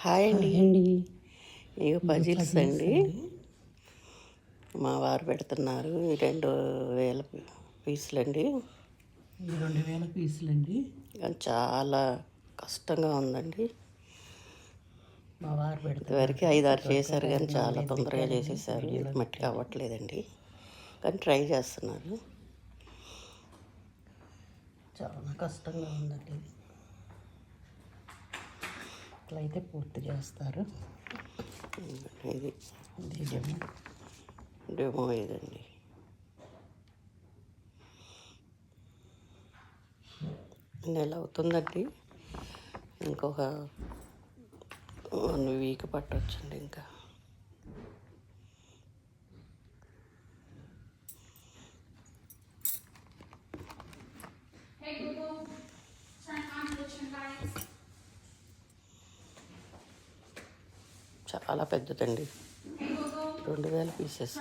Hi అండి. అండి ఇక పజిల్స్ అండి. మా వారు పెడుతున్నారు. 2000 పీసులండి. 2000 పీసులండి. కానీ చాలా కష్టంగా ఉందండి. మా వారు ఇదివరకు 5-6 చేశారు కానీ చాలా తొందరగా చేసేసారు. మట్టికి అవ్వట్లేదండి, కానీ ట్రై చేస్తున్నారు. చాలా కష్టంగా ఉందండి. ఇట్లయితే పూర్తి చేస్తారు. ఇది డెమో ఇదండి. నెల అవుతుందండి. ఇంకొక 1 వీక్ పట్టొచ్చండి. ఇంకా చాలా పెద్దదండి. 2000 పీసెస్.